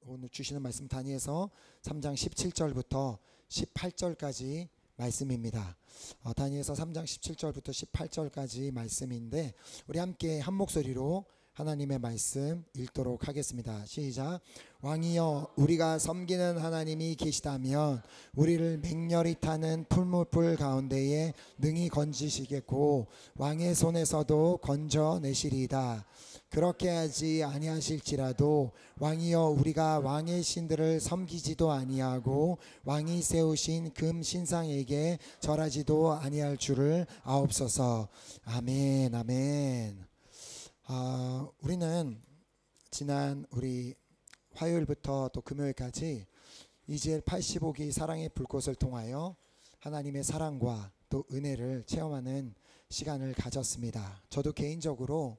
오늘 주시는 말씀 다니엘서 3장 17절부터 18절까지 말씀입니다. 다니엘서 3장 17절부터 18절까지 말씀인데 우리 함께 한 목소리로 하나님의 말씀 읽도록 하겠습니다. 시작. 왕이여, 우리가 섬기는 하나님이 계시다면 우리를 맹렬히 타는 풀무불 가운데에 능히 건지시겠고 왕의 손에서도 건져내시리이다. 그렇게 하지 아니하실지라도 왕이여, 우리가 왕의 신들을 섬기지도 아니하고 왕이 세우신 금 신상에게 절하지도 아니할 줄을 아옵소서. 아멘. 아멘. 우리는 지난 우리 화요일부터 또 금요일까지 이즈엘 85기 사랑의 불꽃을 통하여 하나님의 사랑과 또 은혜를 체험하는 시간을 가졌습니다. 저도 개인적으로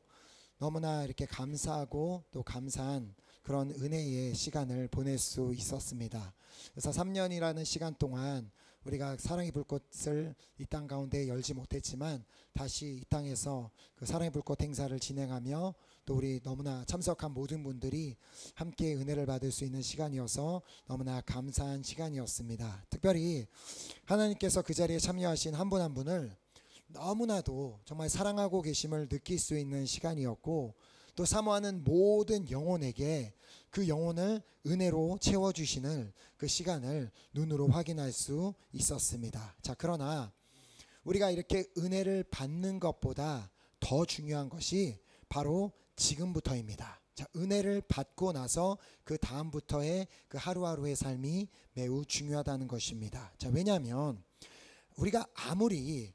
너무나 이렇게 감사하고 또 감사한 그런 은혜의 시간을 보낼 수 있었습니다. 그래서 3년이라는 시간 동안 우리가 사랑의 불꽃을 이 땅 가운데 열지 못했지만 다시 이 땅에서 그 사랑의 불꽃 행사를 진행하며 또 우리 너무나 참석한 모든 분들이 함께 은혜를 받을 수 있는 시간이어서 너무나 감사한 시간이었습니다. 특별히 하나님께서 그 자리에 참여하신 한 분 한 분을 너무나도 정말 사랑하고 계심을 느낄 수 있는 시간이었고 또 사모하는 모든 영혼에게 그 영혼을 은혜로 채워주시는 그 시간을 눈으로 확인할 수 있었습니다. 자, 그러나 우리가 이렇게 은혜를 받는 것보다 더 중요한 것이 바로 지금부터입니다. 자, 은혜를 받고 나서 그 다음부터의 그 하루하루의 삶이 매우 중요하다는 것입니다. 자, 왜냐하면 우리가 아무리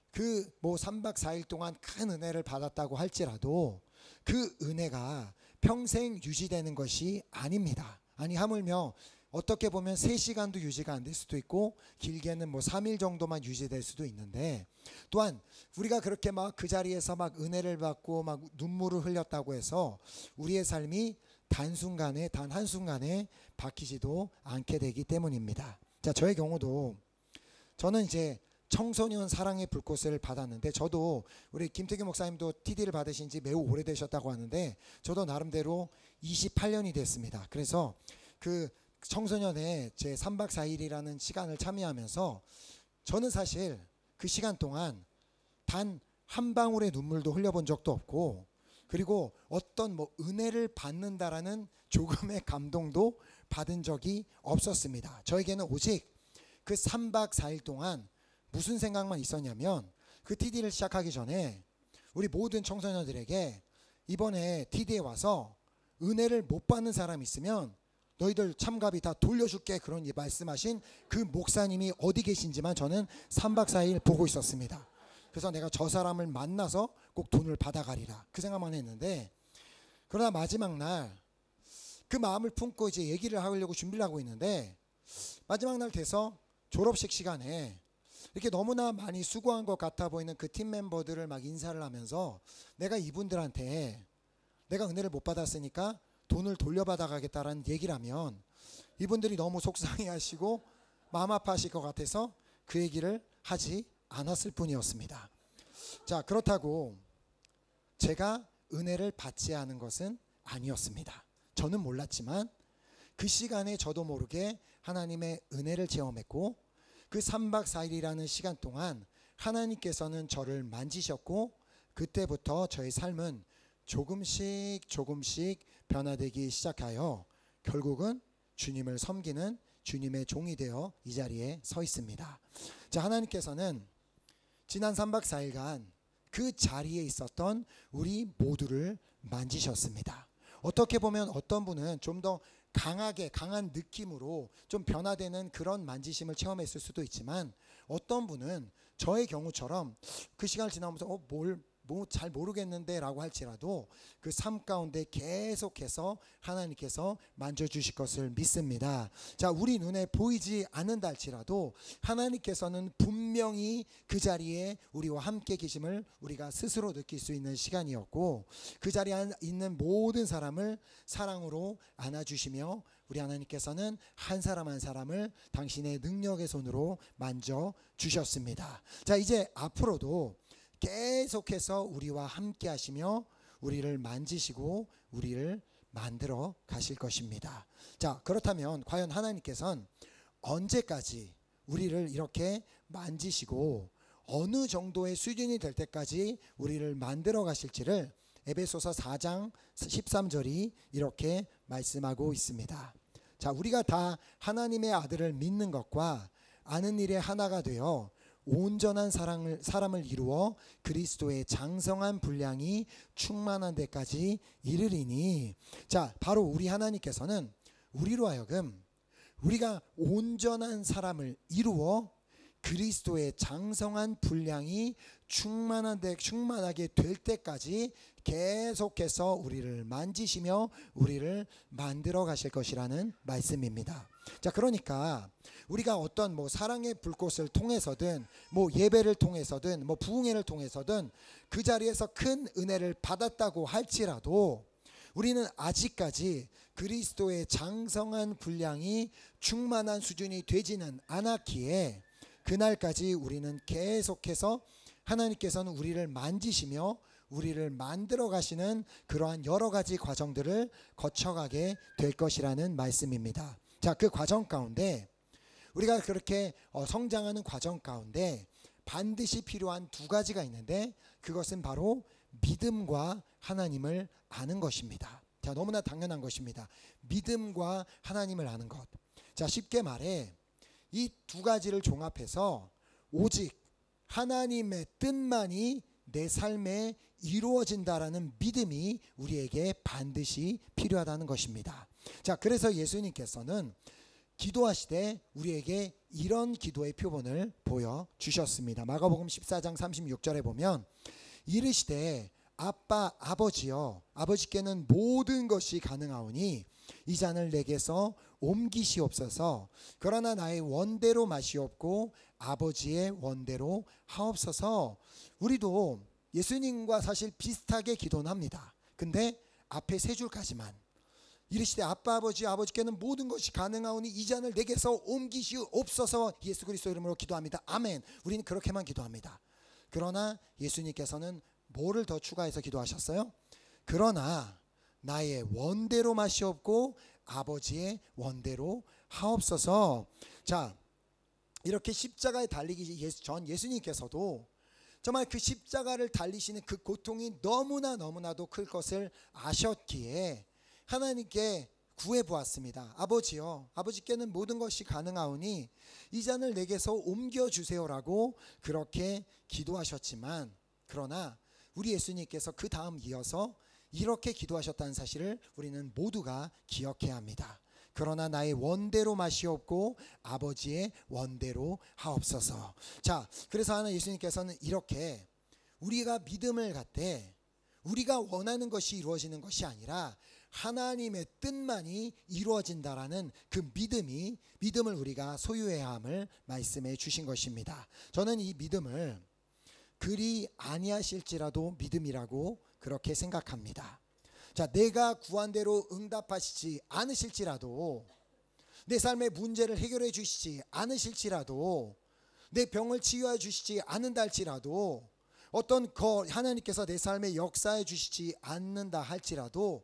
그 3박 4일 동안 큰 은혜를 받았다고 할지라도 그 은혜가 평생 유지되는 것이 아닙니다. 아니, 하물며 어떻게 보면 3시간도 유지가 안 될 수도 있고 길게는 3일 정도만 유지될 수도 있는데, 또한 우리가 그렇게 막 그 자리에서 막 은혜를 받고 막 눈물을 흘렸다고 해서 우리의 삶이 단순간에 단 한순간에 바뀌지도 않게 되기 때문입니다. 자, 저의 경우도 저는 이제 청소년 사랑의 불꽃을 받았는데, 저도 우리 김태규 목사님도 TD를 받으신 지 매우 오래되셨다고 하는데 저도 나름대로 28년이 됐습니다. 그래서 그 청소년의 제 3박 4일이라는 시간을 참여하면서 저는 사실 그 시간 동안 단 한 방울의 눈물도 흘려본 적도 없고, 그리고 어떤 은혜를 받는다라는 조금의 감동도 받은 적이 없었습니다. 저에게는 오직 그 3박 4일 동안 무슨 생각만 있었냐면, 그 TD를 시작하기 전에 우리 모든 청소년들에게 이번에 TD에 와서 은혜를 못 받는 사람 있으면 너희들 참가비 다 돌려줄게, 그런 말씀하신 그 목사님이 어디 계신지만 저는 3박 4일 보고 있었습니다. 그래서 내가 저 사람을 만나서 꼭 돈을 받아가리라, 그 생각만 했는데, 그러나 마지막 날 그 마음을 품고 이제 얘기를 하려고 준비를 하고 있는데, 마지막 날 돼서 졸업식 시간에 이렇게 너무나 많이 수고한 것 같아 보이는 그 팀 멤버들을 막 인사를 하면서 내가 이분들한테 내가 은혜를 못 받았으니까 돈을 돌려받아 가겠다라는 얘기를 하면 이분들이 너무 속상해 하시고 마음 아파하실 것 같아서 그 얘기를 하지 않았을 뿐이었습니다. 자, 그렇다고 제가 은혜를 받지 않은 것은 아니었습니다. 저는 몰랐지만 그 시간에 저도 모르게 하나님의 은혜를 체험했고, 그 3박 4일이라는 시간 동안 하나님께서는 저를 만지셨고, 그때부터 저의 삶은 조금씩 변화되기 시작하여 결국은 주님을 섬기는 주님의 종이 되어 이 자리에 서 있습니다. 자, 하나님께서는 지난 3박 4일간 그 자리에 있었던 우리 모두를 만지셨습니다. 어떻게 보면 어떤 분은 좀 더 강한 느낌으로 좀 변화되는 그런 만지심을 체험했을 수도 있지만, 어떤 분은 저의 경우처럼 그 시간을 지나면서 잘 모르겠는데 라고 할지라도 그 삶 가운데 계속해서 하나님께서 만져주실 것을 믿습니다. 자, 우리 눈에 보이지 않는다 할지라도 하나님께서는 분명히 그 자리에 우리와 함께 계심을 우리가 스스로 느낄 수 있는 시간이었고, 그 자리에 있는 모든 사람을 사랑으로 안아주시며 우리 하나님께서는 한 사람 한 사람을 당신의 능력의 손으로 만져주셨습니다. 자, 이제 앞으로도 계속해서 우리와 함께 하시며 우리를 만지시고 우리를 만들어 가실 것입니다. 자, 그렇다면 과연 하나님께서는 언제까지 우리를 이렇게 만지시고 어느 정도의 수준이 될 때까지 우리를 만들어 가실지를 에베소서 4장 13절이 이렇게 말씀하고 있습니다. 자, 우리가 다 하나님의 아들을 믿는 것과 아는 일에 하나가 되어 온전한 사람을 이루어 그리스도의 장성한 분량이 충만한 데까지 이르리니, 자, 바로 우리 하나님께서는 우리로 하여금 우리가 온전한 사람을 이루어 그리스도의 장성한 분량이 충만하게 될 때까지 계속해서 우리를 만지시며 우리를 만들어 가실 것이라는 말씀입니다. 자, 그러니까 우리가 어떤 사랑의 불꽃을 통해서든 예배를 통해서든 부흥회를 통해서든 그 자리에서 큰 은혜를 받았다고 할지라도 우리는 아직까지 그리스도의 장성한 분량이 충만한 수준이 되지는 않았기에 그날까지 우리는 계속해서 하나님께서는 우리를 만지시며 우리를 만들어 가시는 그러한 여러 가지 과정들을 거쳐가게 될 것이라는 말씀입니다. 자, 그 과정 가운데 우리가 그렇게 성장하는 과정 가운데 반드시 필요한 두 가지가 있는데 그것은 바로 믿음과 하나님을 아는 것입니다. 자, 너무나 당연한 것입니다. 믿음과 하나님을 아는 것. 자, 쉽게 말해 이 두 가지를 종합해서 오직 하나님의 뜻만이 내 삶에 이루어진다라는 믿음이 우리에게 반드시 필요하다는 것입니다. 자, 그래서 예수님께서는 기도하시되 우리에게 이런 기도의 표본을 보여주셨습니다. 마가복음 14장 36절에 보면 이르시되 아빠 아버지여 아버지께는 모든 것이 가능하오니 이 잔을 내게서 옮기시옵소서. 그러나 나의 원대로 마시옵고 아버지의 원대로 하옵소서. 우리도 예수님과 사실 비슷하게 기도는 합니다. 근데 앞에 세 줄까지만 이르시되 아빠 아버지께는 모든 것이 가능하오니 이 잔을 내게서 옮기시옵소서. 예수 그리스도 이름으로 기도합니다. 아멘. 우리는 그렇게만 기도합니다. 그러나 예수님께서는 뭐를 더 추가해서 기도하셨어요? 그러나 나의 원대로 마시옵고 아버지의 원대로 하옵소서. 자, 이렇게 십자가에 달리기 전 예수님께서도 정말 그 십자가를 달리시는 그 고통이 너무나도 클 것을 아셨기에 하나님께 구해보았습니다. 아버지여 아버지께는 모든 것이 가능하오니 이 잔을 내게서 옮겨주세요라고 그렇게 기도하셨지만, 그러나 우리 예수님께서 그 다음 이어서 이렇게 기도하셨다는 사실을 우리는 모두가 기억해야 합니다. 그러나 나의 원대로 마시옵고 아버지의 원대로 하옵소서. 자, 그래서 하나 예수님께서는 이렇게 우리가 믿음을 갖되 우리가 원하는 것이 이루어지는 것이 아니라 하나님의 뜻만이 이루어진다라는 그 믿음을 우리가 소유해야 함을 말씀해 주신 것입니다. 저는 이 믿음을 그리 아니하실지라도 믿음이라고 그렇게 생각합니다. 자, 내가 구한 대로 응답하시지 않으실지라도, 내 삶의 문제를 해결해 주시지 않으실지라도, 내 병을 치유해 주시지 않는다 할지라도, 어떤 하나님께서 내 삶에 역사해 주시지 않는다 할지라도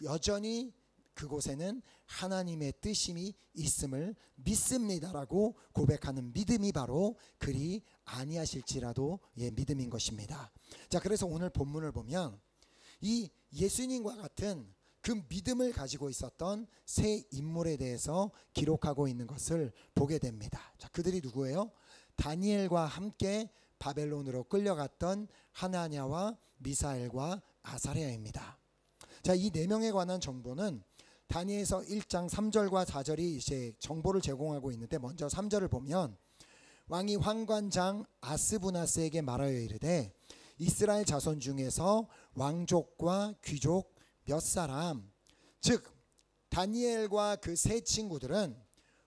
여전히 그곳에는 하나님의 뜻이 있음을 믿습니다라고 고백하는 믿음이 바로 그리 아니하실지라도의 믿음인 것입니다. 자, 그래서 오늘 본문을 보면 이 예수님과 같은 그 믿음을 가지고 있었던 세 인물에 대해서 기록하고 있는 것을 보게 됩니다. 자, 그들이 누구예요? 다니엘과 함께 바벨론으로 끌려갔던 하나냐와 미사엘과 아사랴입니다. 자, 이 네 명에 관한 정보는 다니엘서 1장 3절과 4절이 이제 정보를 제공하고 있는데, 먼저 3절을 보면 왕이 환관장 아스부나스에게 말하여 이르되 이스라엘 자손 중에서 왕족과 귀족 몇 사람, 즉 다니엘과 그 세 친구들은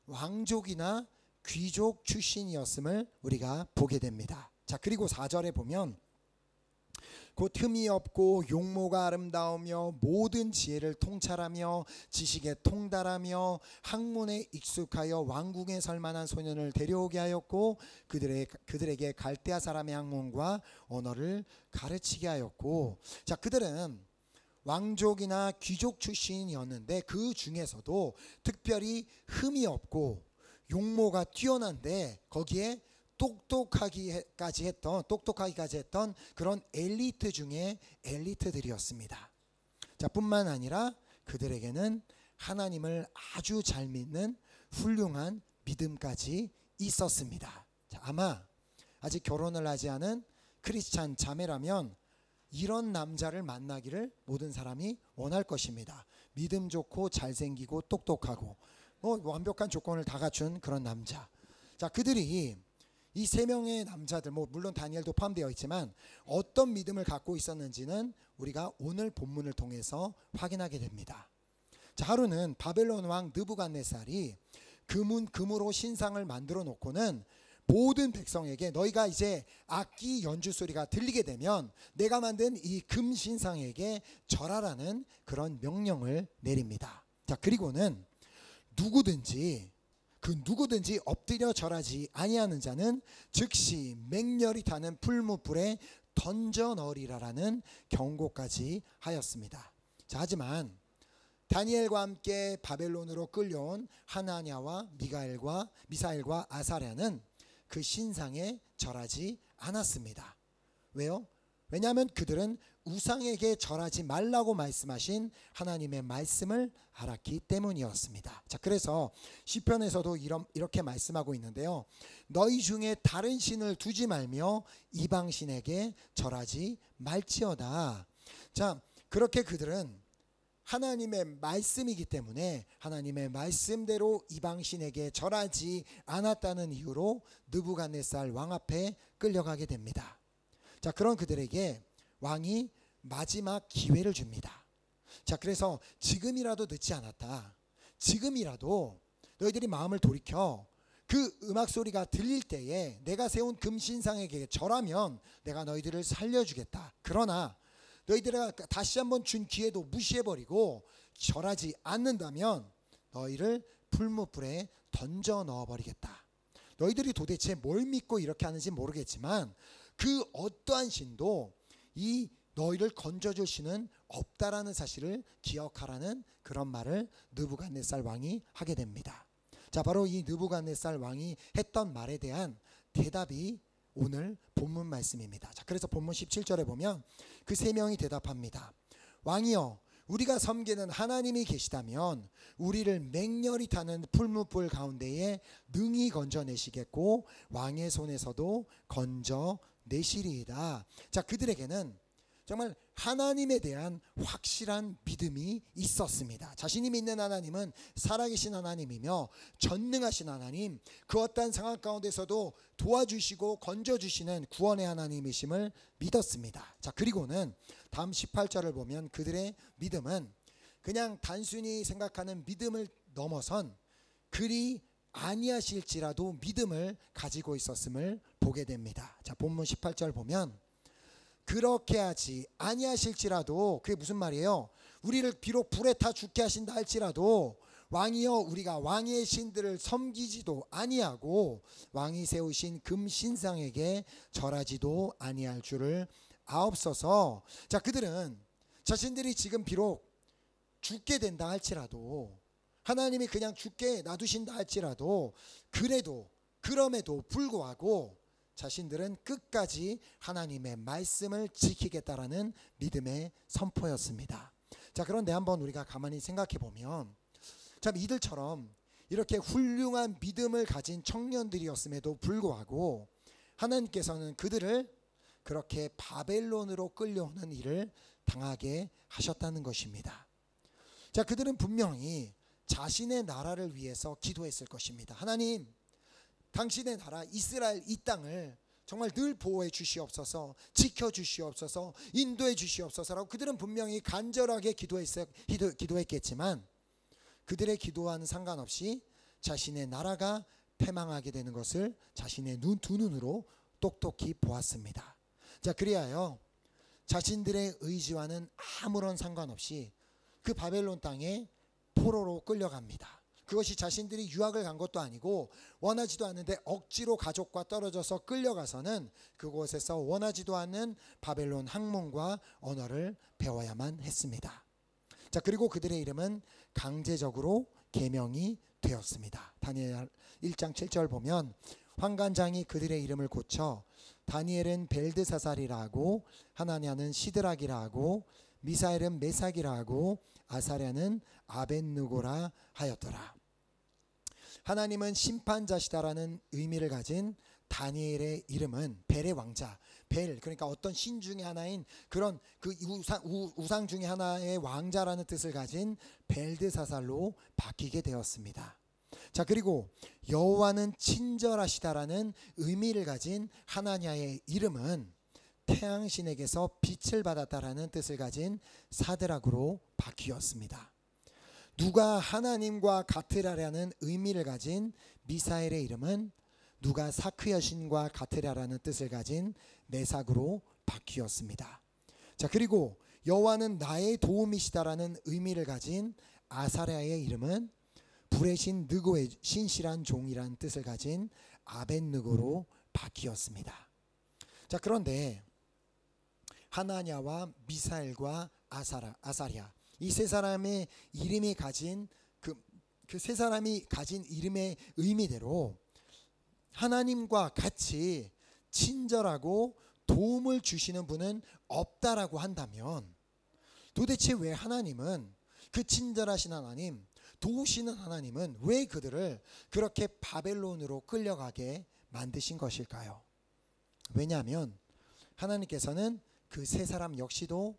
왕족이나 귀족 출신이었음을 우리가 보게 됩니다. 자, 그리고 4절에 보면 곧 흠이 없고 용모가 아름다우며 모든 지혜를 통찰하며 지식에 통달하며 학문에 익숙하여 왕궁에 설만한 소년을 데려오게 하였고 그들에게 갈대아 사람의 학문과 언어를 가르치게 하였고. 자, 그들은 왕족이나 귀족 출신이었는데 그 중에서도 특별히 흠이 없고 용모가 뛰어난데 거기에 똑똑하기까지 했던 그런 엘리트 중에 엘리트들이었습니다. 자, 뿐만 아니라 그들에게는 하나님을 아주 잘 믿는 훌륭한 믿음까지 있었습니다. 자, 아마 아직 결혼을 하지 않은 크리스찬 자매라면 이런 남자를 만나기를 모든 사람이 원할 것입니다. 믿음 좋고 잘생기고 똑똑하고 완벽한 조건을 다 갖춘 그런 남자. 자, 그들이 이 세 명의 남자들, 물론 다니엘도 포함되어 있지만 어떤 믿음을 갖고 있었는지는 우리가 오늘 본문을 통해서 확인하게 됩니다. 자, 하루는 바벨론 왕 느부갓네살이 금으로 신상을 만들어 놓고는 모든 백성에게 너희가 이제 악기 연주 소리가 들리게 되면 내가 만든 이 금 신상에게 절하라는 그런 명령을 내립니다. 자, 그리고는 누구든지 엎드려 절하지 아니하는 자는 즉시 맹렬히 타는 풀무불에 던져 넣으리라라는 경고까지 하였습니다. 자, 하지만 다니엘과 함께 바벨론으로 끌려온 하나냐와 미사엘과 아사랴는 그 신상에 절하지 않았습니다. 왜요? 왜냐하면 그들은 우상에게 절하지 말라고 말씀하신 하나님의 말씀을 알았기 때문이었습니다. 자, 그래서 시편에서도 이렇게 말씀하고 있는데요. 너희 중에 다른 신을 두지 말며 이방 신에게 절하지 말지어다. 자, 그렇게 그들은 하나님의 말씀이기 때문에 하나님의 말씀대로 이방신에게 절하지 않았다는 이유로 느부갓네살 왕 앞에 끌려가게 됩니다. 자, 그런 그들에게 왕이 마지막 기회를 줍니다. 자, 그래서 지금이라도 늦지 않았다. 지금이라도 너희들이 마음을 돌이켜 그 음악 소리가 들릴 때에 내가 세운 금신상에게 절하면 내가 너희들을 살려주겠다. 그러나 너희들이 다시 한번 준 기회도 무시해버리고 절하지 않는다면 너희를 풀무불에 던져 넣어버리겠다. 너희들이 도대체 뭘 믿고 이렇게 하는지 모르겠지만 그 어떠한 신도 이 너희를 건져줄 신은 없다라는 사실을 기억하라는 그런 말을 느부갓네살 왕이 하게 됩니다. 자, 바로 이 느부갓네살 왕이 했던 말에 대한 대답이 오늘 본문 말씀입니다. 자, 그래서 본문 17절에 보면 그 세 명이 대답합니다. 왕이여, 우리가 섬기는 하나님이 계시다면 우리를 맹렬히 타는 풀무불 가운데에 능히 건져내시겠고 왕의 손에서도 건져내시리이다. 자, 그들에게는 정말 하나님에 대한 확실한 믿음이 있었습니다. 자신이 믿는 하나님은 살아계신 하나님이며 전능하신 하나님, 그 어떠한 상황 가운데서도 도와주시고 건져주시는 구원의 하나님이심을 믿었습니다. 자, 그리고는 다음 18절을 보면 그들의 믿음은 그냥 단순히 생각하는 믿음을 넘어선 그리 아니하실지라도 믿음을 가지고 있었음을 보게 됩니다. 자, 본문 18절 보면 그렇게 하지 아니하실지라도, 그게 무슨 말이에요? 우리를 비록 불에 타 죽게 하신다 할지라도 왕이여, 우리가 왕의 신들을 섬기지도 아니하고 왕이 세우신 금신상에게 절하지도 아니할 줄을 아옵소서. 자, 그들은 자신들이 지금 비록 죽게 된다 할지라도, 하나님이 그냥 죽게 놔두신다 할지라도, 그럼에도 불구하고 자신들은 끝까지 하나님의 말씀을 지키겠다라는 믿음의 선포였습니다. 자, 그런데 한번 우리가 가만히 생각해 보면 참 이들처럼 이렇게 훌륭한 믿음을 가진 청년들이었음에도 불구하고 하나님께서는 그들을 그렇게 바벨론으로 끌려오는 일을 당하게 하셨다는 것입니다. 자, 그들은 분명히 자신의 나라를 위해서 기도했을 것입니다. 하나님, 당신의 나라 이스라엘 이 땅을 정말 늘 보호해 주시옵소서, 지켜 주시옵소서, 인도해 주시옵소서라고 그들은 분명히 간절하게 기도했겠지만 그들의 기도와는 상관없이 자신의 나라가 패망하게 되는 것을 자신의 두 눈으로 똑똑히 보았습니다. 자, 그리하여 자신들의 의지와는 아무런 상관없이 그 바벨론 땅에 포로로 끌려갑니다. 그것이 자신들이 유학을 간 것도 아니고 원하지도 않는데 억지로 가족과 떨어져서 끌려가서는 그곳에서 원하지도 않는 바벨론 학문과 언어를 배워야만 했습니다. 자, 그리고 그들의 이름은 강제적으로 계명이 되었습니다. 다니엘 1장 7절 보면 환관장이 그들의 이름을 고쳐 다니엘은 벨드사살이라 하고 하나냐는 시드락이라 하고 미사엘은 메삭이라 하고 아사랴는 아벳느고라 하였더라. 하나님은 심판자시다라는 의미를 가진 다니엘의 이름은 벨의 왕자, 벨 그러니까 어떤 신 중에 하나인 그런 그 우상 중에 하나의 왕자라는 뜻을 가진 벨드사살로 바뀌게 되었습니다. 자, 그리고 여호와는 친절하시다라는 의미를 가진 하나냐의 이름은 태양신에게서 빛을 받았다라는 뜻을 가진 사드락으로 바뀌었습니다. 누가 하나님과 같으라라는 의미를 가진 미사엘의 이름은 누가 사크의 신과 같으라라는 뜻을 가진 메삭으로 바뀌었습니다. 자, 그리고 여호와는 나의 도움이시다라는 의미를 가진 아사랴의 이름은 불의 신 느고의 신실한 종이란 뜻을 가진 아벳느고로 바뀌었습니다. 자, 그런데 하나냐와 미사엘과 아사랴 이 세 사람의 이름이 가진 그 세 사람이 가진 이름의 의미대로 하나님과 같이 친절하고 도움을 주시는 분은 없다라고 한다면 도대체 왜 하나님은 그 친절하신 하나님, 도우시는 하나님은 왜 그들을 그렇게 바벨론으로 끌려가게 만드신 것일까요? 왜냐하면 하나님께서는 그 세 사람 역시도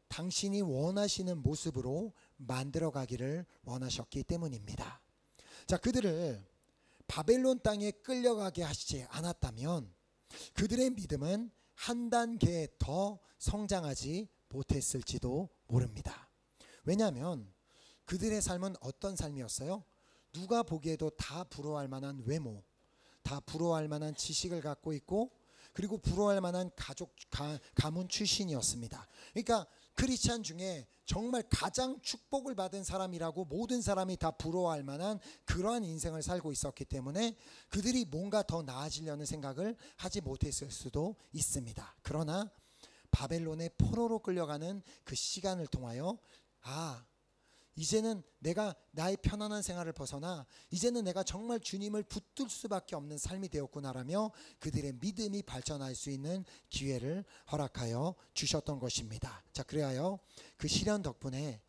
당신이 원하시는 모습으로 만들어 가기를 원하셨기 때문입니다. 자, 그들을 바벨론 땅에 끌려가게 하시지 않았다면 그들의 믿음은 한 단계 더 성장하지 못했을지도 모릅니다. 왜냐하면 그들의 삶은 어떤 삶이었어요? 누가 보기에도 다 부러워할 만한 외모, 다 부러워할 만한 지식을 갖고 있고 그리고 부러워할 만한 가문 출신이었습니다. 그러니까 크리스찬 중에 정말 가장 축복을 받은 사람이라고 모든 사람이 다 부러워할 만한 그러한 인생을 살고 있었기 때문에 그들이 뭔가 더 나아지려는 생각을 하지 못했을 수도 있습니다. 그러나 바벨론의 포로로 끌려가는 그 시간을 통하여 이제는 내가 나의 편안한 생활을 벗어나 이제는 내가 정말 주님을 붙들 수밖에 없는 삶이 되었구나라며 그들의 믿음이 발전할 수 있는 기회를 허락하여 주셨던 것입니다. 자, 그래야 그 시련 덕분에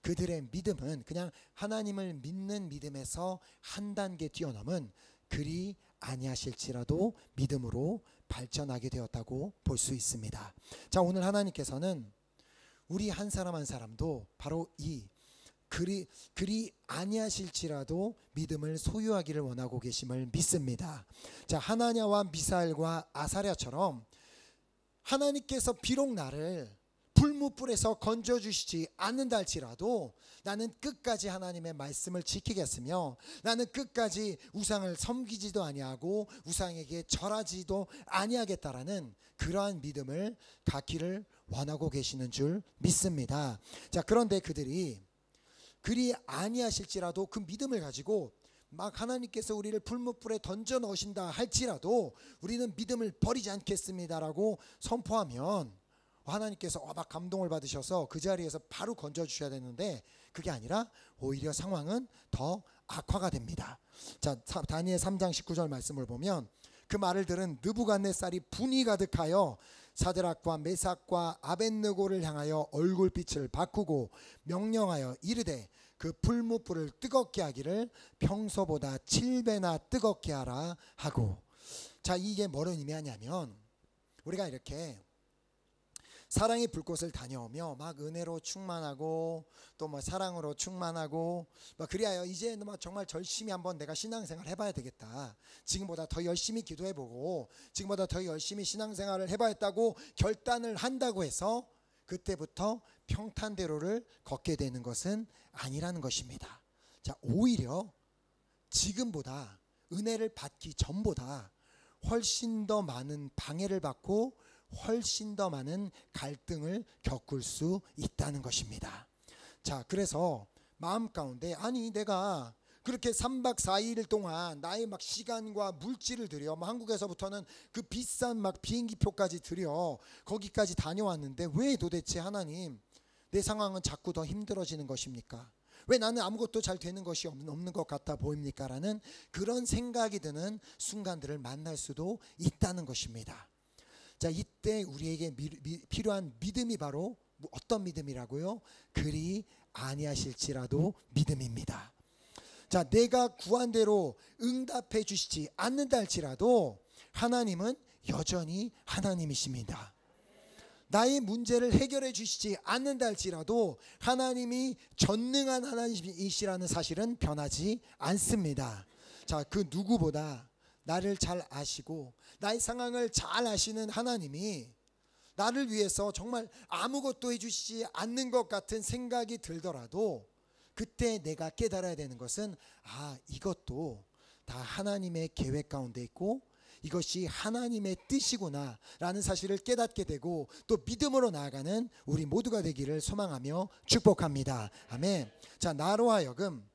그들의 믿음은 그냥 하나님을 믿는 믿음에서 한 단계 뛰어넘은 그리 아니하실지라도 믿음으로 발전하게 되었다고 볼 수 있습니다. 자, 오늘 하나님께서는 우리 한 사람 한 사람도 바로 이 그리 아니하실지라도 믿음을 소유하기를 원하고 계심을 믿습니다. 자, 하나냐와 미사엘과 아사랴처럼 하나님께서 비록 나를 불무불에서 건져주시지 않는다 할지라도 나는 끝까지 하나님의 말씀을 지키겠으며 나는 끝까지 우상을 섬기지도 아니하고 우상에게 절하지도 아니하겠다라는 그러한 믿음을 갖기를 원하고 계시는 줄 믿습니다. 자, 그런데 그들이 그리 아니하실지라도 그 믿음을 가지고 막 하나님께서 우리를 불무불에 던져 넣으신다 할지라도 우리는 믿음을 버리지 않겠습니다라고 선포하면 하나님께서 막 감동을 받으셔서 그 자리에서 바로 건져 주셔야 되는데 그게 아니라 오히려 상황은 더 악화가 됩니다. 자, 다니엘 3장 19절 말씀을 보면 그 말을 들은 느부갓네살이 분이 가득하여 사드락과 메삭과 아벳느고를 향하여 얼굴빛을 바꾸고 명령하여 이르되 그 불무불을 뜨겁게 하기를 평소보다 7배나 뜨겁게 하라 하고. 자, 이게 뭐를 의미하냐면 우리가 이렇게 사랑의 불꽃을 다녀오며 막 은혜로 충만하고 또 뭐 사랑으로 충만하고 막 그리하여 이제 막 정말 열심히 한번 내가 신앙생활 해봐야 되겠다, 지금보다 더 열심히 기도해보고 지금보다 더 열심히 신앙생활을 해봐야겠다고 결단을 한다고 해서 그때부터 평탄대로를 걷게 되는 것은 아니라는 것입니다. 자, 오히려 지금보다 은혜를 받기 전보다 훨씬 더 많은 방해를 받고 훨씬 더 많은 갈등을 겪을 수 있다는 것입니다. 자, 그래서 마음 가운데 아니 내가 그렇게 3박 4일 동안 나의 막 시간과 물질을 들여 한국에서부터는 그 비싼 막 비행기표까지 들여 거기까지 다녀왔는데 왜 도대체 하나님 내 상황은 자꾸 더 힘들어지는 것입니까? 왜 나는 아무것도 잘 되는 것이 없는 것 같아 보입니까? 라는 그런 생각이 드는 순간들을 만날 수도 있다는 것입니다. 자, 이때 우리에게 필요한 믿음이 바로 어떤 믿음이라고요? 그리 아니하실지라도 믿음입니다. 자, 내가 구한 대로 응답해 주시지 않는다 할지라도 하나님은 여전히 하나님이십니다. 나의 문제를 해결해 주시지 않는다 할지라도 하나님이 전능한 하나님이시라는 사실은 변하지 않습니다. 자, 그 누구보다 나를 잘 아시고 나의 상황을 잘 아시는 하나님이 나를 위해서 정말 아무것도 해주시지 않는 것 같은 생각이 들더라도 그때 내가 깨달아야 되는 것은 이것도 다 하나님의 계획 가운데 있고 이것이 하나님의 뜻이구나 라는 사실을 깨닫게 되고 또 믿음으로 나아가는 우리 모두가 되기를 소망하며 축복합니다. 아멘. 자, 나로 하여금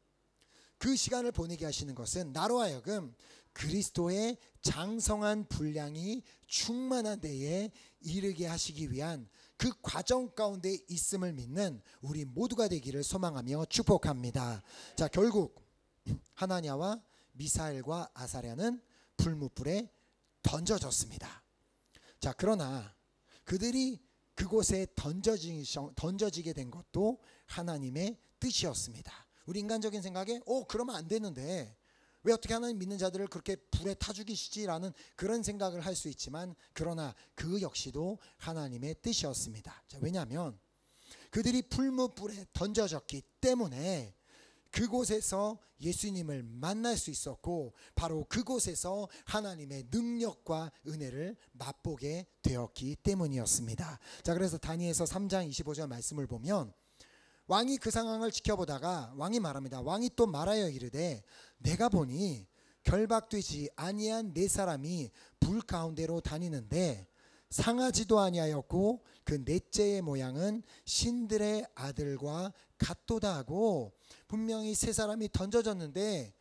그 시간을 보내게 하시는 것은 나로 하여금 그리스도의 장성한 분량이 충만한 데에 이르게 하시기 위한 그 과정 가운데 있음을 믿는 우리 모두가 되기를 소망하며 축복합니다. 자, 결국 하나냐와 미사엘과 아사랴는 불뭇불에 던져졌습니다. 자, 그러나 그들이 그곳에 던져지게 된 것도 하나님의 뜻이었습니다. 우리 인간적인 생각에 그러면 안 되는데 왜 어떻게 하나님 믿는 자들을 그렇게 불에 타 죽이시지라는 그런 생각을 할 수 있지만 그러나 그 역시도 하나님의 뜻이었습니다. 자, 왜냐하면 그들이 풀무불에 던져졌기 때문에 그곳에서 예수님을 만날 수 있었고 바로 그곳에서 하나님의 능력과 은혜를 맛보게 되었기 때문이었습니다. 자, 그래서 다니엘서 3장 25절 말씀을 보면 왕이 그 상황을 지켜보다가 왕이 말합니다. 왕이 또 말하여 이르되 내가 보니 결박되지 아니한 네 사람이 불 가운데로 다니는데 상하지도 아니하였고 그 넷째의 모양은 신들의 아들과 같도다 하고 분명히 세 사람이 던져졌는데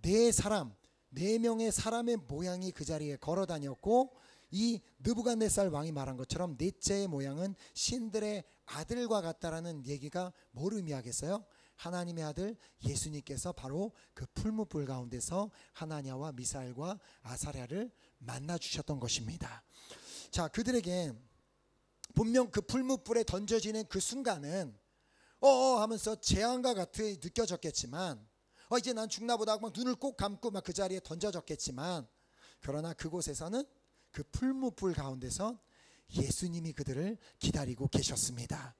네 명의 사람의 모양이 그 자리에 걸어 다녔고 이 느부갓네살 왕이 말한 것처럼 넷째의 모양은 신들의 아들과 같다라는 얘기가 뭘 의미하겠어요? 하나님의 아들 예수님께서 바로 그 풀무불 가운데서 하나냐와 미사엘과 아사랴를 만나 주셨던 것입니다. 자, 그들에게 분명 그 풀무불에 던져지는 그 순간은 하면서 재앙과 같이 느껴졌겠지만 이제 난 죽나보다 하고 막 눈을 꼭 감고 막 그 자리에 던져졌겠지만 그러나 그곳에서는 그 풀무불 가운데서 예수님이 그들을 기다리고 계셨습니다.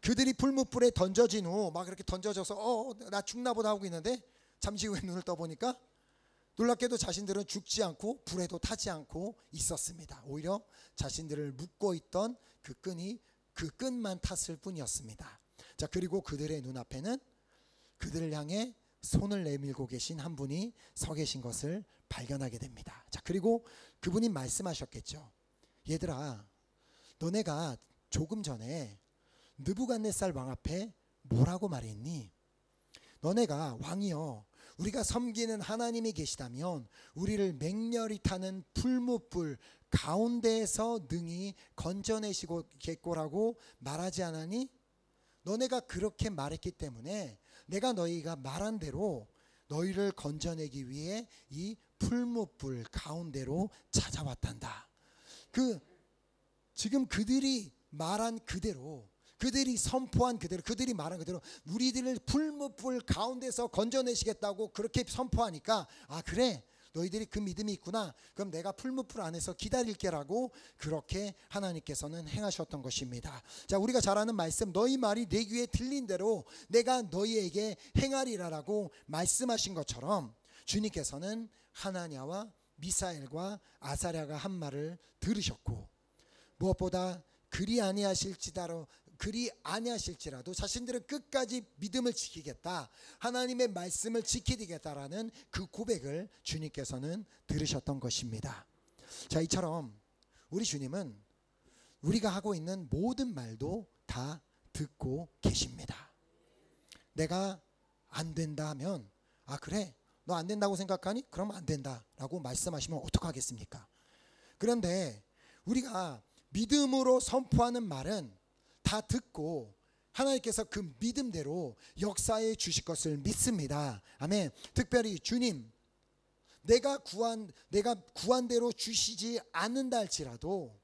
그들이 풀무불에 던져진 후 막 이렇게 던져져서 나 죽나보다 하고 있는데 잠시 후에 눈을 떠보니까 놀랍게도 자신들은 죽지 않고 불에도 타지 않고 있었습니다. 오히려 자신들을 묶고 있던 그 끈만 탔을 뿐이었습니다. 자, 그리고 그들의 눈앞에는 그들을 향해 손을 내밀고 계신 한 분이 서 계신 것을 발견하게 됩니다. 자, 그리고 그분이 말씀하셨겠죠. 얘들아, 너네가 조금 전에 느부갓네살 왕 앞에 뭐라고 말했니? 너네가 왕이여 우리가 섬기는 하나님이 계시다면 우리를 맹렬히 타는 풀무불 가운데에서 능히 건져내시겠고라고 말하지 않았니? 너네가 그렇게 말했기 때문에 내가 너희가 말한 대로 너희를 건져내기 위해 이 풀무불 가운데로 찾아왔단다. 지금 그들이 말한 그대로 그들이 선포한 그대로 그들이 말한 그대로 우리들을 풀무불 가운데서 건져내시겠다고 그렇게 선포하니까 그래 너희들이 그 믿음이 있구나. 그럼 내가 풀무불 안에서 기다릴게라고 그렇게 하나님께서는 행하셨던 것입니다. 자, 우리가 잘 아는 말씀 너희 말이 내 귀에 들린 대로 내가 너희에게 행하리라라고 말씀하신 것처럼 주님께서는 하나냐와 미사엘과 아사랴가 한 말을 들으셨고 무엇보다 그리 아니하실지라도 자신들은 끝까지 믿음을 지키겠다. 하나님의 말씀을 지키겠다라는 그 고백을 주님께서는 들으셨던 것입니다. 자, 이처럼 우리 주님은 우리가 하고 있는 모든 말도 다 듣고 계십니다. 내가 안 된다 하면 아 그래? 너 안 된다고 생각하니? 그럼 안 된다라고 말씀하시면 어떡하겠습니까? 그런데 우리가 믿음으로 선포하는 말은 다 듣고 하나님께서 그 믿음대로 역사해 주실 것을 믿습니다. 아멘. 특별히 주님, 내가 구한 대로 주시지 않는다 할지라도,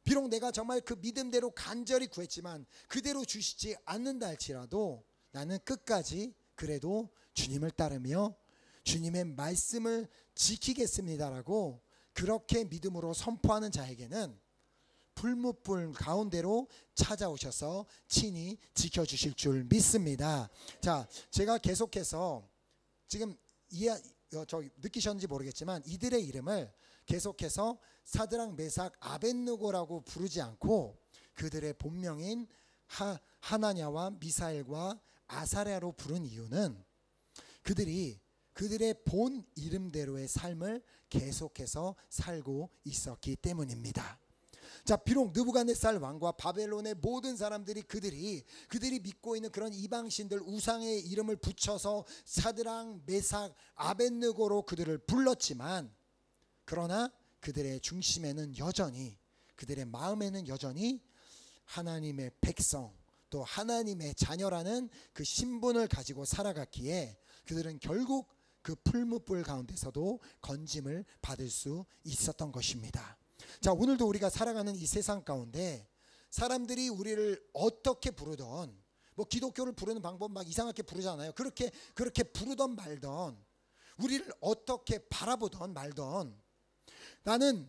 비록 내가 정말 그 믿음대로 간절히 구했지만 그대로 주시지 않는다 할지라도 나는 끝까지 그래도 주님을 따르며 주님의 말씀을 지키겠습니다라고 그렇게 믿음으로 선포하는 자에게는 불무불 가운데로 찾아오셔서 친히 지켜주실 줄 믿습니다. 자, 제가 계속해서 지금 느끼셨는지 모르겠지만 이들의 이름을 계속해서 사드락, 메삭, 아벳느고라고 부르지 않고 그들의 본명인 하나냐와 미사엘과 아사랴로 부른 이유는 그들의 본 이름대로의 삶을 계속해서 살고 있었기 때문입니다. 자, 비록 느부갓네살 왕과 바벨론의 모든 사람들이 그들이 믿고 있는 그런 이방신들 우상의 이름을 붙여서 사드락, 메삭, 아벳느고로 그들을 불렀지만, 그러나 그들의 중심에는 여전히, 그들의 마음에는 여전히 하나님의 백성, 또 하나님의 자녀라는 그 신분을 가지고 살아갔기에 그들은 결국 그 풀무불 가운데서도 건짐을 받을 수 있었던 것입니다. 자, 오늘도 우리가 살아가는 이 세상 가운데 사람들이 우리를 어떻게 부르던, 뭐 기독교를 부르는 방법 막 이상하게 부르잖아요. 그렇게 부르던 말던, 우리를 어떻게 바라보던 말던, 나는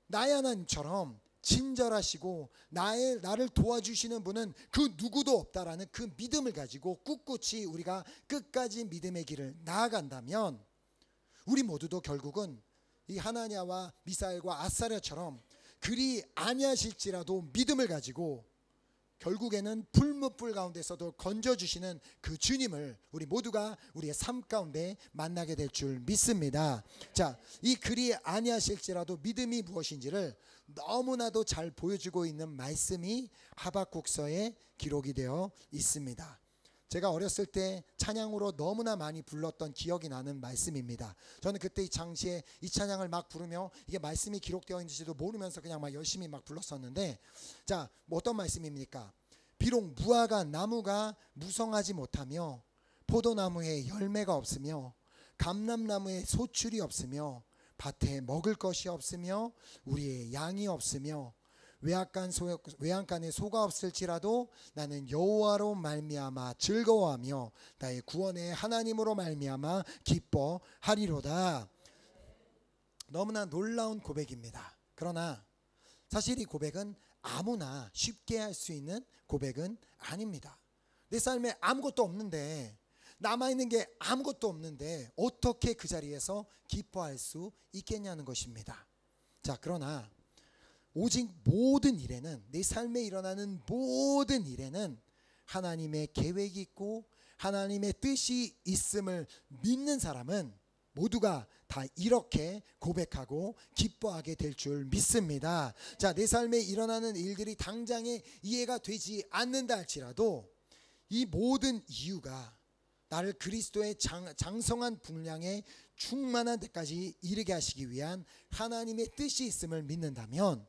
나의 하나님처럼 친절하시고 나를 도와주시는 분은 그 누구도 없다라는 그 믿음을 가지고 꿋꿋이 우리가 끝까지 믿음의 길을 나아간다면 우리 모두도 결국은 이 하나냐와 미사엘과 아사랴처럼 그리 아니하실지라도 믿음을 가지고 결국에는 풀무불 가운데서도 건져주시는 그 주님을 우리 모두가 우리의 삶 가운데 만나게 될 줄 믿습니다. 자, 이 그리 아니하실지라도 믿음이 무엇인지를 너무나도 잘 보여주고 있는 말씀이 하박국서에 기록이 되어 있습니다. 제가 어렸을 때 찬양으로 너무나 많이 불렀던 기억이 나는 말씀입니다. 저는 그때 이 당시에 이 찬양을 막 부르며 이게 말씀이 기록되어 있는지도 모르면서 그냥 막 열심히 막 불렀었는데, 자, 뭐 어떤 말씀입니까? 비록 무화과 나무가 무성하지 못하며 포도나무에 열매가 없으며 감람나무에 소출이 없으며 밭에 먹을 것이 없으며 우리의 양이 없으며 외양간에 소가 없을지라도 나는 여호와로 말미암아 즐거워하며 나의 구원의 하나님으로 말미암아 기뻐하리로다. 너무나 놀라운 고백입니다. 그러나 사실 이 고백은 아무나 쉽게 할 수 있는 고백은 아닙니다. 내 삶에 아무것도 없는데, 남아있는 게 아무것도 없는데 어떻게 그 자리에서 기뻐할 수 있겠냐는 것입니다. 자, 그러나 오직 모든 일에는, 내 삶에 일어나는 모든 일에는 하나님의 계획이 있고 하나님의 뜻이 있음을 믿는 사람은 모두가 다 이렇게 고백하고 기뻐하게 될 줄 믿습니다. 자, 내 삶에 일어나는 일들이 당장에 이해가 되지 않는다 할지라도 이 모든 이유가 나를 그리스도의 장성한 분량에 충만한 데까지 이르게 하시기 위한 하나님의 뜻이 있음을 믿는다면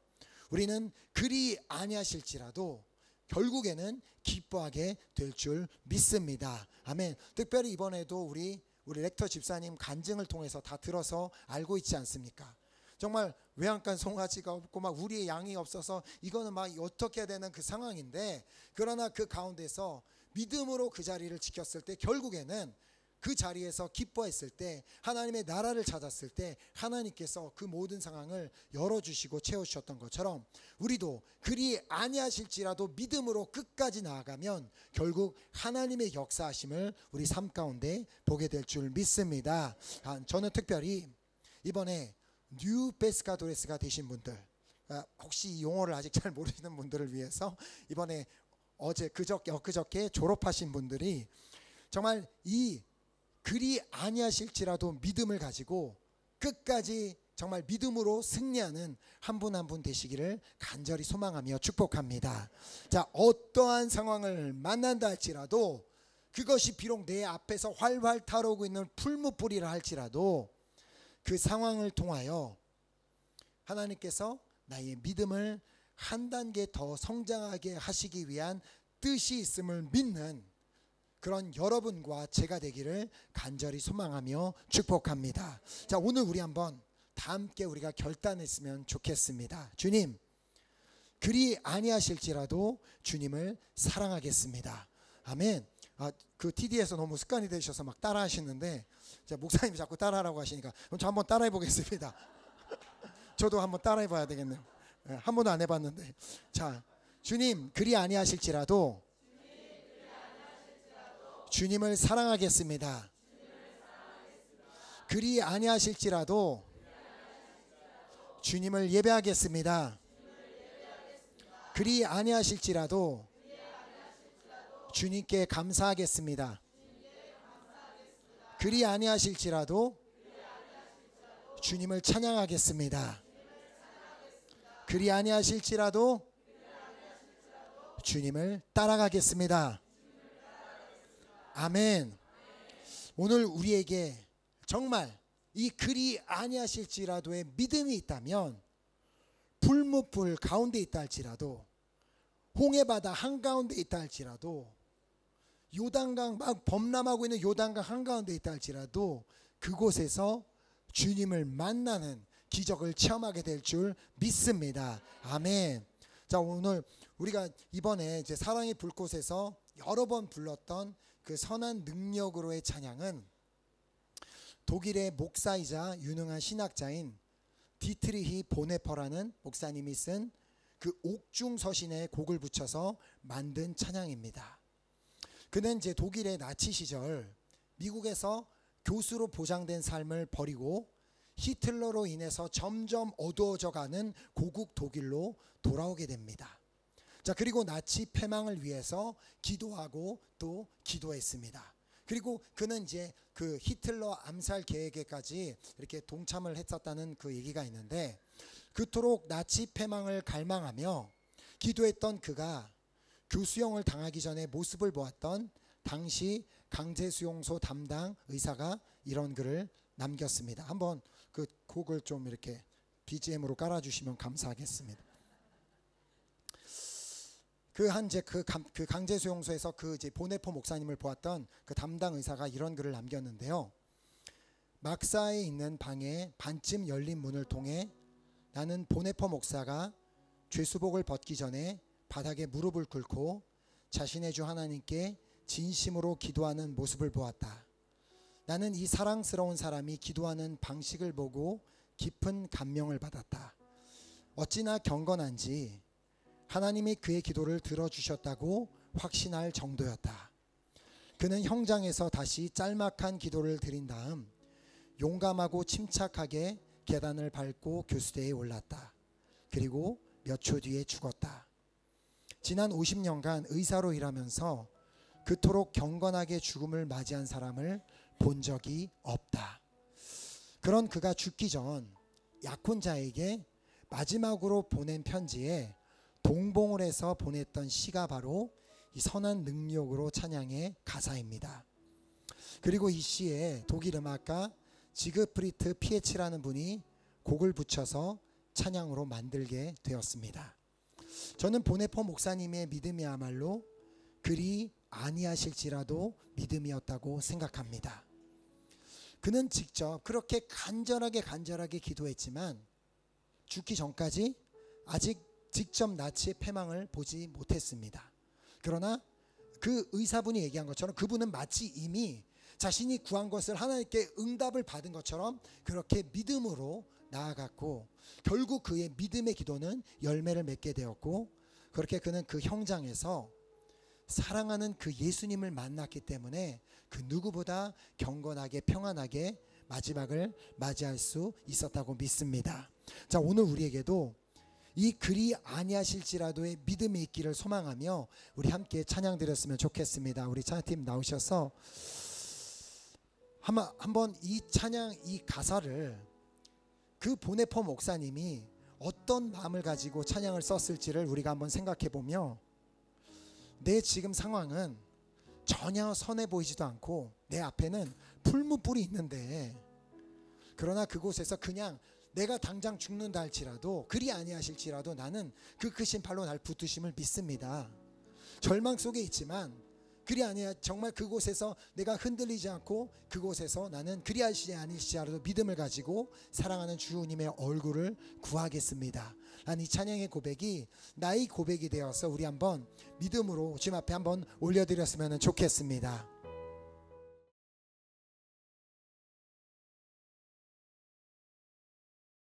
우리는 그리 아니하실지라도 결국에는 기뻐하게 될 줄 믿습니다. 아멘. 특별히 이번에도 우리 렉터 집사님 간증을 통해서 다 들어서 알고 있지 않습니까? 정말 외양간 송아지가 없고 막 우리의 양이 없어서 이거는 막 어떻게 해야 되는 그 상황인데, 그러나 그 가운데서 믿음으로 그 자리를 지켰을 때 결국에는 그 자리에서 기뻐했을 때, 하나님의 나라를 찾았을 때 하나님께서 그 모든 상황을 열어주시고 채워주셨던 것처럼 우리도 그리 아니하실지라도 믿음으로 끝까지 나아가면 결국 하나님의 역사하심을 우리 삶 가운데 보게 될 줄 믿습니다. 저는 특별히 이번에 뉴 페스카도레스가 되신 분들, 혹시 이 용어를 아직 잘 모르시는 분들을 위해서 이번에 엊그저께 졸업하신 분들이 정말 이 그리 아니하실지라도 믿음을 가지고 끝까지 정말 믿음으로 승리하는 한 분 한 분 되시기를 간절히 소망하며 축복합니다. 자, 어떠한 상황을 만난다 할지라도 그것이 비록 내 앞에서 활활 타오르고 있는 풀무불이라 할지라도 그 상황을 통하여 하나님께서 나의 믿음을 한 단계 더 성장하게 하시기 위한 뜻이 있음을 믿는 그런 여러분과 제가 되기를 간절히 소망하며 축복합니다. 자, 오늘 우리 한번 다 함께 우리가 결단했으면 좋겠습니다. 주님, 그리 아니하실지라도 주님을 사랑하겠습니다. 아멘. 그 TD에서 너무 습관이 되셔서 막 따라 하시는데, 목사님이 자꾸 따라하라고 하시니까 그럼 저 한번 따라해 보겠습니다. 저도 한번 따라해 봐야 되겠네요. 한 번도 안 해봤는데. 자, 주님 그리 아니하실지라도 주님을 사랑하겠습니다. 그리 아니하실지라도 주님을 예배하겠습니다. 그리 아니하실지라도 주님께 감사하겠습니다. 그리 아니하실지라도 주님을 찬양하겠습니다. 그리 아니하실지라도 주님을 따라가겠습니다. 아멘. 오늘 우리에게 정말 이 그리 아니하실지라도의 믿음이 있다면, 불무불 가운데 있다 할지라도, 홍해바다 한가운데 있다 할지라도, 요단강 막 범람하고 있는 요단강 한가운데 있다 할지라도 그곳에서 주님을 만나는 기적을 체험하게 될 줄 믿습니다. 아멘. 자, 오늘 우리가 이번에 이제 사랑의 불꽃에서 여러 번 불렀던 그 선한 능력으로의 찬양은 독일의 목사이자 유능한 신학자인 디트리히 보네퍼라는 목사님이 쓴 그 옥중서신에 곡을 붙여서 만든 찬양입니다. 그는 이제 독일의 나치 시절 미국에서 교수로 보장된 삶을 버리고 히틀러로 인해서 점점 어두워져 가는 고국 독일로 돌아오게 됩니다. 자, 그리고 나치 패망을 위해서 기도하고 또 기도했습니다. 그리고 그는 이제 그 히틀러 암살 계획에까지 이렇게 동참을 했었다는 그 얘기가 있는데, 그토록 나치 패망을 갈망하며 기도했던 그가 교수형을 당하기 전에 모습을 보았던 당시 강제수용소 담당 의사가 이런 글을 남겼습니다. 한번 그 곡을 좀 이렇게 BGM으로 깔아주시면 감사하겠습니다. 그 강제수용소에서 그 이제 보네퍼 목사님을 보았던 그 담당 의사가 이런 글을 남겼는데요. 막사에 있는 방에 반쯤 열린 문을 통해 나는 보네퍼 목사가 죄수복을 벗기 전에 바닥에 무릎을 꿇고 자신의 주 하나님께 진심으로 기도하는 모습을 보았다. 나는 이 사랑스러운 사람이 기도하는 방식을 보고 깊은 감명을 받았다. 어찌나 경건한지 하나님이 그의 기도를 들어주셨다고 확신할 정도였다. 그는 형장에서 다시 짤막한 기도를 드린 다음 용감하고 침착하게 계단을 밟고 교수대에 올랐다. 그리고 몇 초 뒤에 죽었다. 지난 50년간 의사로 일하면서 그토록 경건하게 죽음을 맞이한 사람을 본 적이 없다. 그런 그가 죽기 전 약혼자에게 마지막으로 보낸 편지에 동봉을 해서 보냈던 시가 바로 이 선한 능력으로 찬양의 가사입니다. 그리고 이 시에 독일 음악가 지그프리트 피에치라는 분이 곡을 붙여서 찬양으로 만들게 되었습니다. 저는 보네퍼 목사님의 믿음이야말로 그리 아니하실지라도 믿음이었다고 생각합니다. 그는 직접 그렇게 간절하게 기도했지만 죽기 전까지 아직 직접 나치의 패망을 보지 못했습니다. 그러나 그 의사분이 얘기한 것처럼 그분은 마치 이미 자신이 구한 것을 하나님께 응답을 받은 것처럼 그렇게 믿음으로 나아갔고, 결국 그의 믿음의 기도는 열매를 맺게 되었고, 그렇게 그는 그 형장에서 사랑하는 그 예수님을 만났기 때문에 그 누구보다 경건하게 평안하게 마지막을 맞이할 수 있었다고 믿습니다. 자, 오늘 우리에게도 이 그리 아니하실지라도의 믿음이 있기를 소망하며 우리 함께 찬양 드렸으면 좋겠습니다. 우리 찬양팀 나오셔서 한번 이 찬양, 이 가사를 그 보네퍼 목사님이 어떤 마음을 가지고 찬양을 썼을지를 우리가 한번 생각해 보며, 내 지금 상황은 전혀 선해 보이지도 않고 내 앞에는 풀무불이 있는데, 그러나 그곳에서 그냥 내가 당장 죽는다 할지라도, 그리 아니하실지라도 나는 그 크신 팔로 날 붙드심을 믿습니다. 절망 속에 있지만 그리 아니야, 정말 그곳에서 내가 흔들리지 않고 그곳에서 나는 그리 하시지 아니시라도 믿음을 가지고 사랑하는 주님의 얼굴을 구하겠습니다. 난 이 찬양의 고백이 나의 고백이 되어서 우리 한번 믿음으로 주님 앞에 한번 올려드렸으면 좋겠습니다.